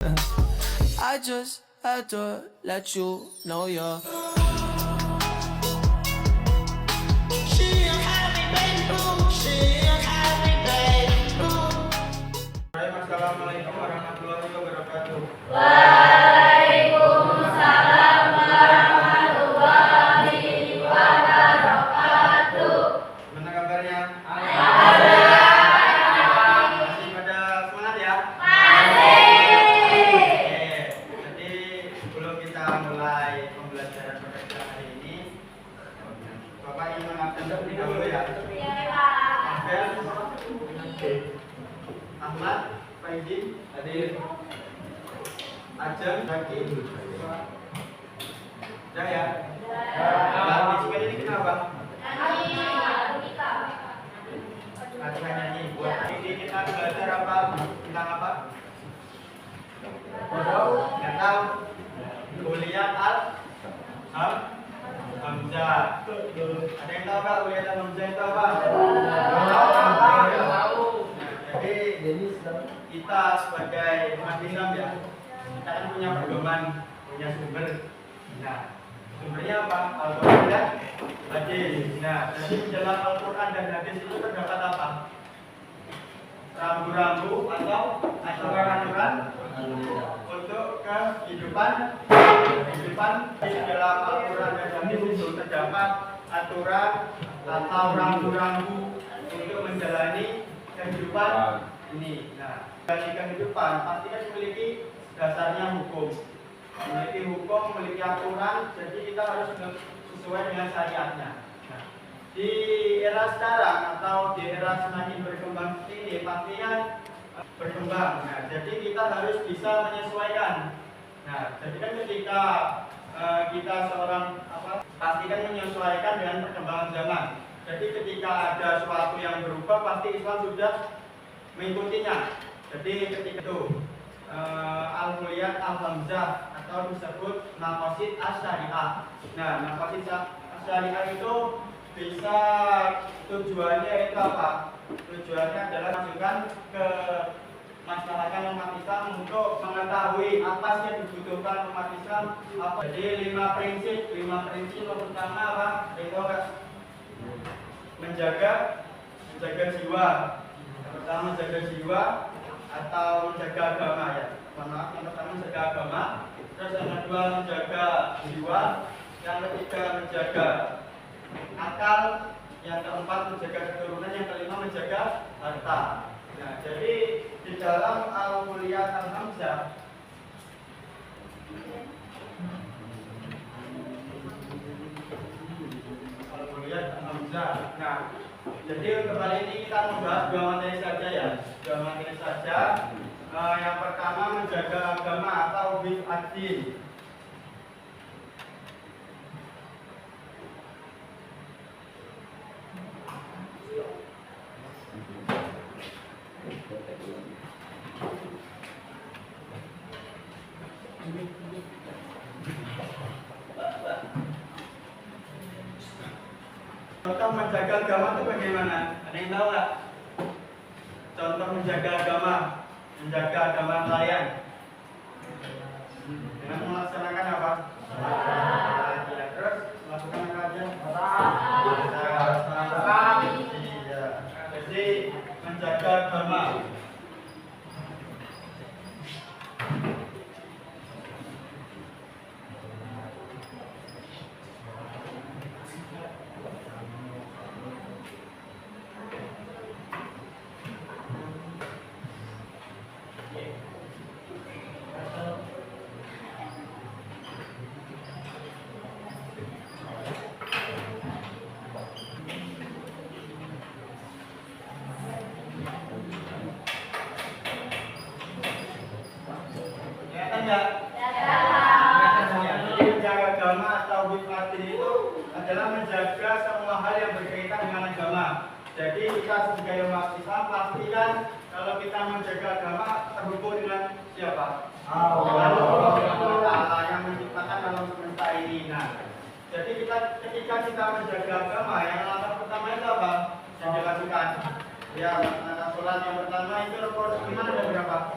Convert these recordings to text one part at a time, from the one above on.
I just had to let you know you're. Assalamualaikum warahmatullahi wabarakatuh. Waalaikumsalam warahmatullahi wabarakatuh. Gimana kabarnya? Masih pada semangat ya? Jadi sebelum kita mulai pembelajaran pada hari ini, Bapak ingin mengabsen terlebih dahulu ya. Abel, Ahmad, Faizin, hadir. Ajeng, Hakim. Udah ya? Nah, bisikan ini kenapa? Latihan nyanyi. Buat ini kita belajar apa? Tentang apa? Nggak tahu. Kuliah Hamzah. Ada yang tahu nggak kuliah Hamzah itu apa? Tahu. Jadi kita sebagai umat Islam ya, kita kan punya pedoman, punya sumber. Nah, sumbernya apa? Al-Quran dan hadis. Nah, jadi dalam Al-Quran dan hadis itu terdapat apa? Rambu-rambu atau aturan-aturan untuk kehidupan. Di dalam Al-Quran dan hadis itu terdapat aturan atau rambu-rambu untuk menjalani kehidupan ini. Nah, menjalani kehidupan pasti kan memiliki dasarnya hukum. Memiliki hukum, memiliki aturan, jadi kita harus sesuai dengan syariatnya. Nah, di era sekarang atau di era semakin berkembang seperti ini, pastinya berkembang. Nah, jadi kita harus bisa menyesuaikan. Nah, jadi kan ketika kita pasti kan menyesuaikan dengan perkembangan zaman. Jadi ketika ada sesuatu yang berubah, pasti Islam sudah mengikutinya. Jadi ketika itu Al-Muliyat Al-Hamzah atau disebut Maqasid Asy-Syariah. Nah, Maqasid Asy-Syariah itu bisa tujuannya itu apa? Tujuannya adalah menunjukkan ke masyarakat umat Islam untuk mengetahui apa sih yang dibutuhkan umat Islam. Jadi 5 prinsip. Yang pertama apa? Itu menjaga jiwa. Yang pertama menjaga jiwa atau menjaga agama ya. Yang pertama menjaga agama, terus yang kedua menjaga jiwa, yang ketiga menjaga akal, yang keempat menjaga keturunan, yang kelima menjaga harta. Nah, jadi di dalam Al-Muliyat Al-Hamzah Nah, jadi untuk kali ini kita membahas 2 materi saja ya. 2 materi saja. Yang pertama menjaga agama atau bid'ah-din. Contoh menjaga agama itu bagaimana? Ada yang tahu nggak? Contoh menjaga agama kalian dengan melaksanakan apa? Ya, terus melakukan apa aja? Iya. Jadi menjaga agama. Jadi menjaga agama atau bid'ah-din itu adalah menjaga semua hal yang berkaitan dengan agama. Jadi kita sebagai umat Islam pastikan kalau kita menjaga agama terhubung dengan siapa? Allah yang menciptakan alam semesta ini. Nah, jadi ketika kita menjaga agama, yang langkah pertama itu apa? Yang dilakukan Ya, sholat yang pertama itu rukun iman ada berapa?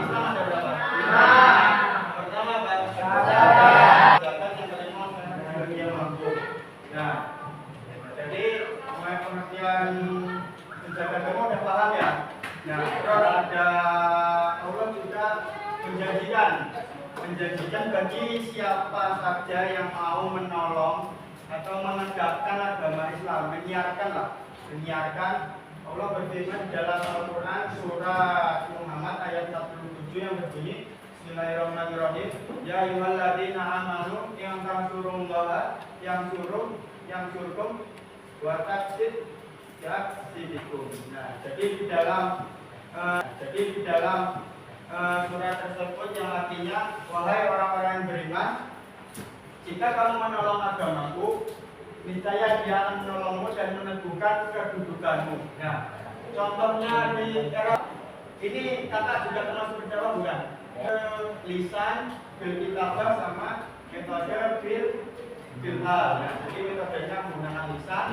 Islam ada berapa? juga menjanjikan bagi siapa saja yang mau menolong atau menegakkan agama Islam, menyiarkan. Allah berfirman dalam Al-Quran surah Muhammad ayat 47 yang berbunyi Bismillahirrahmanirrahim. Ya ayyuhalladzina amanu yang tansurullaha yang surkum wa yaksibikum. Nah, jadi di dalam surat tersebut yang artinya wahai orang-orang yang beriman, jika kamu menolong agamaku, niscaya dia akan menolongmu dan meneguhkan kedudukanmu. Nah, contohnya di era ini kakak juga termasuk berdakwah bukan? Lisan, bil kitabah sama metode bil hal. Nah, jadi metodenya menggunakan lisan,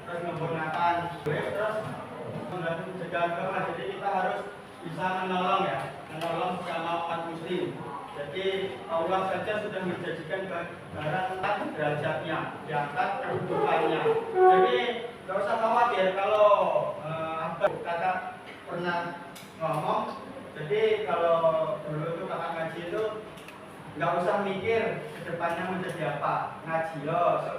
terus menggunakan terus menjaga agama. Jadi kita harus bisa menolong sama umat muslim. Jadi Allah saja sudah menjadikan barang derajatnya, diangkat kedudukannya. Jadi tidak usah khawatir kalau kakak pernah ngomong. Jadi kalau dulu itu kakak ngaji itu nggak usah mikir kedepannya menjadi apa, ngaji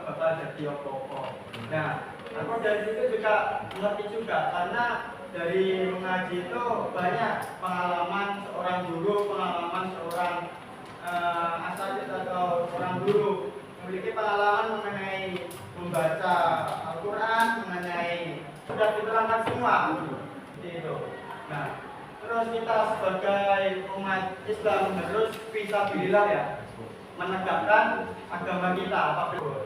bakal jadi apa-apa. Nah, aku dari situ juga mengerti juga karena dari mengaji itu banyak pengalaman seorang guru, pengalaman seorang asatidz atau seorang guru memiliki pengalaman mengenai membaca Al-Quran, mengenai sudah diterangkan semua seperti itu. Nah, terus kita sebagai umat Islam harus fisabilillah ya, menegakkan agama kita apapun.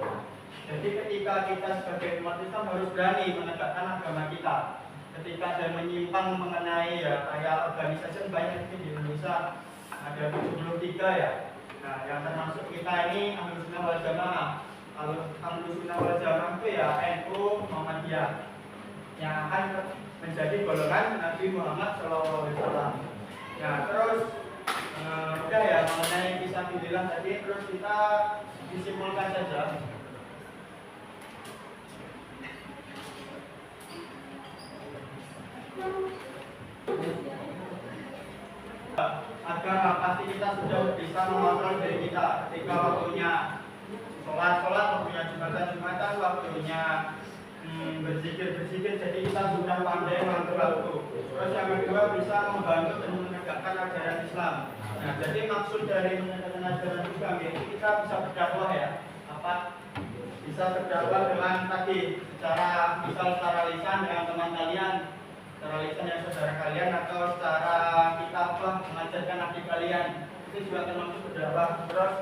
Jadi ketika kita sebagai umat Islam harus berani menegakkan agama kita. Ketika ada menyimpang mengenai ya kayak organisasi banyak di Indonesia ada 73 ya. Nah, yang termasuk kita ini Ahlus Sunnah wal Jamaah. Ahlus Sunnah wal Jamaah itu ya NU Muhammadiyah yang akan menjadi golongan Nabi Muhammad SAW. Nah, terus udah ya mengenai fisabilillah tadi, terus kita disimpulkan saja. Agar pasti kita sudah bisa mengontrol diri kita ketika waktunya sholat, waktunya jumatan, waktunya berzikir, jadi kita sudah pandai mengatur waktu. Terus yang kedua bisa membantu dan menegakkan ajaran Islam. Nah, jadi maksud dari menegakkan ajaran Islam itu kita bisa berdakwah ya, bisa berdakwah dengan tadi secara lisan dengan teman kalian, secara lisan yang saudara kalian, atau secara kitabah mengajarkan adik kalian, itu juga termasuk berdakwah. Terus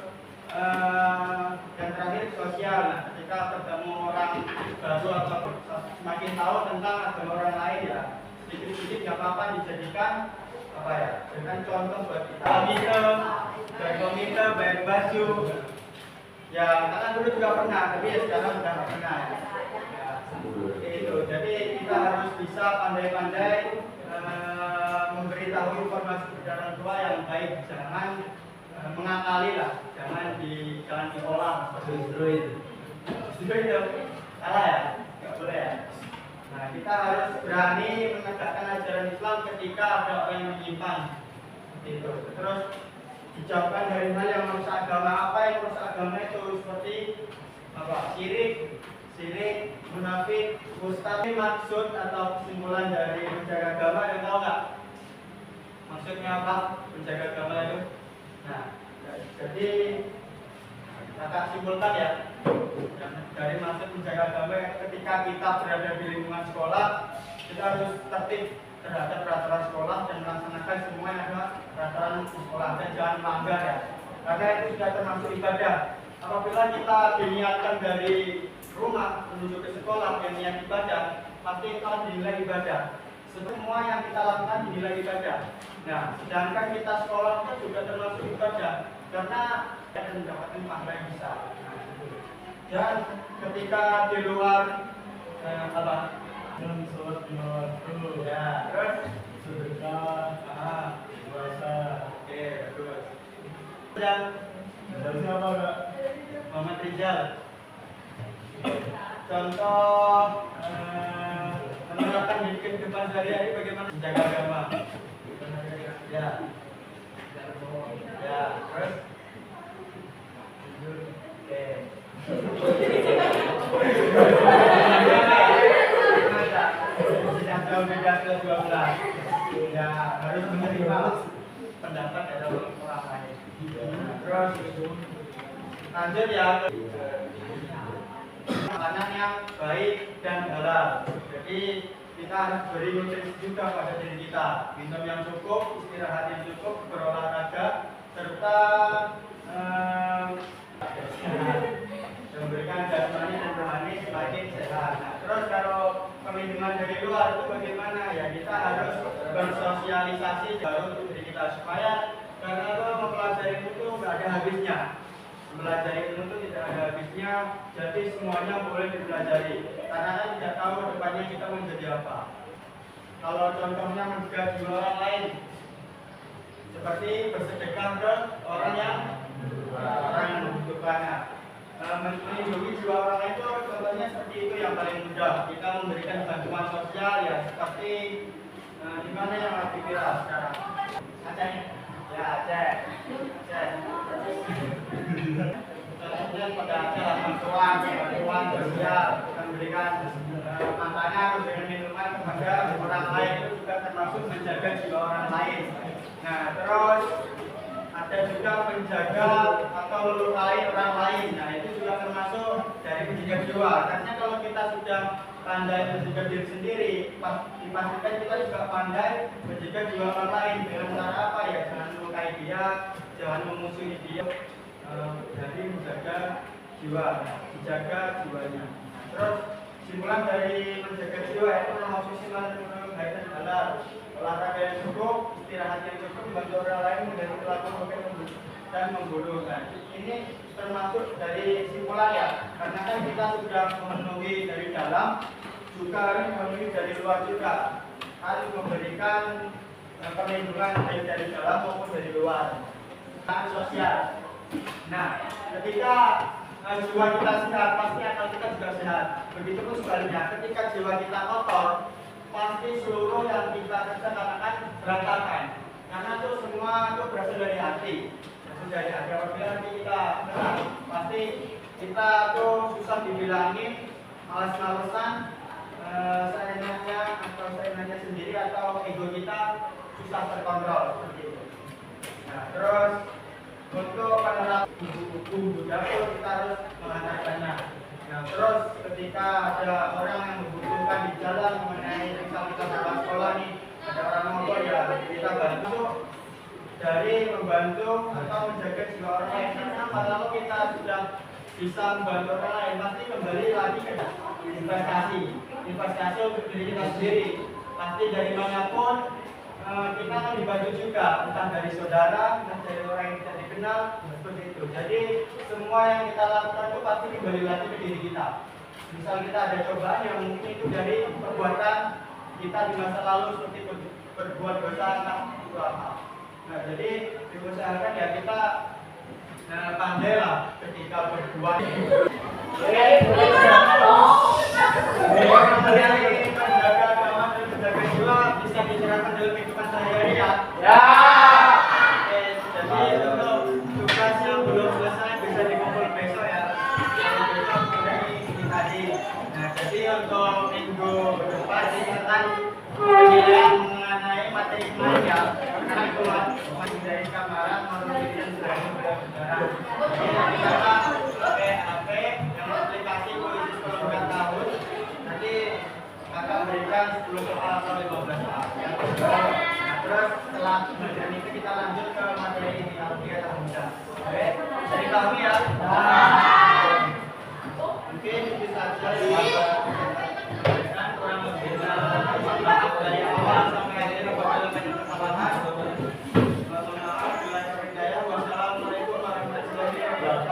yang terakhir sosial. Nah, ketika bertemu orang baru atau semakin tahu tentang agama orang lain ya, sedikit-sedikit gak apa-apa dijadikan dengan contoh buat kita. Komite, bayar baju. Ya, karena dulu juga pernah, tapi ya sekarang sudah nggak pernah ya. Itu. Jadi kita harus bisa pandai-pandai memberitahu informasi kepada orang tua yang baik, jangan mengakali lah, jangan diolah justru itu salah ya, nggak boleh ya. Nah, kita harus berani menegakkan ajaran Islam ketika ada orang yang menyimpang itu. Terus dijauhkan dari hal yang merusak agama. Apa yang merusak agama itu seperti syirik, munafik, murtad. Maksud atau kesimpulan dari menjaga agama yang tahu nggak? Maksudnya apa menjaga agama itu? Nah, jadi kakak simpulkan ya, dari maksud menjaga agama ketika kita berada di lingkungan sekolah, kita harus tertib terhadap peraturan sekolah dan melaksanakan semua yang ada peraturan sekolah dan jangan melanggar ya, karena itu sudah termasuk ibadah. Apabila kita diniatkan dari rumah menuju ke sekolah yang niat ibadah, pasti itu akan dinilai ibadah. Semua yang kita lakukan dinilai ibadah. Nah, sedangkan kita sekolah itu juga termasuk ibadah karena kita mendapatkan pahala yang besar. Dan ketika di luar sholat lima waktu, ya, terus sedekah, puasa. Oke, terus. Dan Dari siapa enggak? Muhammad Rizal. Contoh menerapkan di kehidupan sehari-hari bagaimana menjaga agama. Ya. orang lain. Terus lanjut ya, makanan yang baik dan halal. Jadi kita harus beri nutrisi juga pada diri kita, minum yang cukup, istirahat yang cukup, berolahraga, serta memberikan jasmani dan rohani semakin sehat. Nah, terus kalau perlindungan dari luar itu bagaimana ya? Kita harus bersosialisasi baru untuk diri kita supaya karena kalau mempelajari itu nggak ada habisnya. Mempelajari ilmu itu tidak ada habisnya, jadi semuanya boleh dipelajari. Karena kan tidak tahu depannya kita menjadi apa. Kalau contohnya mencegah jiwa orang lain, seperti bersedekah ke orang yang membutuhkan. Melindungi jiwa orang lain itu contohnya seperti itu yang paling mudah. Kita memberikan bantuan sosial ya seperti di mana yang lebih viral sekarang? Aceh, ya Aceh. Kemudian pada Aceh bantuan sosial kita memberikan makanan, memberikan minuman kepada orang lain itu juga termasuk menjaga jiwa orang lain. Nah terus ada juga menjaga atau melukai orang lain. Nah itu juga termasuk dari menjaga jiwa. Karena kalau kita sudah pandai menjaga diri sendiri, dipastikan kita juga pandai menjaga jiwa orang lain. Dengan cara apa ya? Jangan melukai dia, jangan memusuhi dia. Jadi menjaga jiwa, dijaga jiwanya. Terus simpulan dari menjaga jiwa itu maksudnya baik dan halal, olahraga yang cukup, istirahat yang cukup, membantu orang lain menjadi pelaku dan membunuh. Nah, ini termasuk dari simpulan ya, karena kan kita sudah memenuhi dari dalam, juga harus memenuhi dari luar juga, harus memberikan perlindungan baik dari dalam maupun dari luar. Sosial. Nah, ketika jiwa kita sehat, pasti akal kita juga sehat. Begitupun sebaliknya, ketika jiwa kita kotor, pasti seluruh yang kita kerjakan akan berantakan. Karena itu semua itu berasal dari hati. Berasal dari hati. Apabila nanti kita benar, pasti kita tuh susah dibilangin, malas-malesan, seenaknya atau seenaknya sendiri atau ego kita susah terkontrol seperti itu. Nah, terus untuk penerapan buku dapur kita harus menghantarkannya. Nah, terus ketika ada orang yang membutuhkan di jalan mengenai misal kita berangkat sekolah nih, ada orang mogok ya kita bantu dari membantu atau menjaga jiwa orang lain. Karena kalau kita sudah bisa membantu orang lain, pasti kembali lagi ke investasi untuk diri kita sendiri. Pasti dari manapun kita akan dibantu juga, entah dari saudara, entah dari orang yang tidak dikenal, seperti itu. Jadi semua yang kita lakukan itu pasti kembali lagi ke diri kita. Misal kita ada cobaan yang mungkin itu dari perbuatan kita di masa lalu seperti berbuat dosa entah itu apa. Nah jadi diusahakan ya kita pandai lah ketika berbuat. Menjaga agama dan menjaga jiwa bisa diterapkan dalam kehidupan sehari-hari ya. Oke, jadi untuk tugas yang belum selesai bisa dikumpul besok ya. Besok dari ini tadi. Nah, jadi untuk minggu depan disertai penilaian mengenai materi kemarin ya. Karena itu masih dari kamaran merugikan dari saudara. Jadi kita pakai HP yang aplikasi polisi sekolah 4 tahun. Nanti akan berikan 10 soal atau 15 soal. Nah, terus setelah pembelajaran itu kita lanjut ke materi ini yang kita mudah. Oke, jadi tahu ya. Mungkin itu saja yang kurang lebih dari awal sampai akhir apabila banyak kesalahan. Mohon maaf bila terjadi. Wassalamualaikum warahmatullahi wabarakatuh.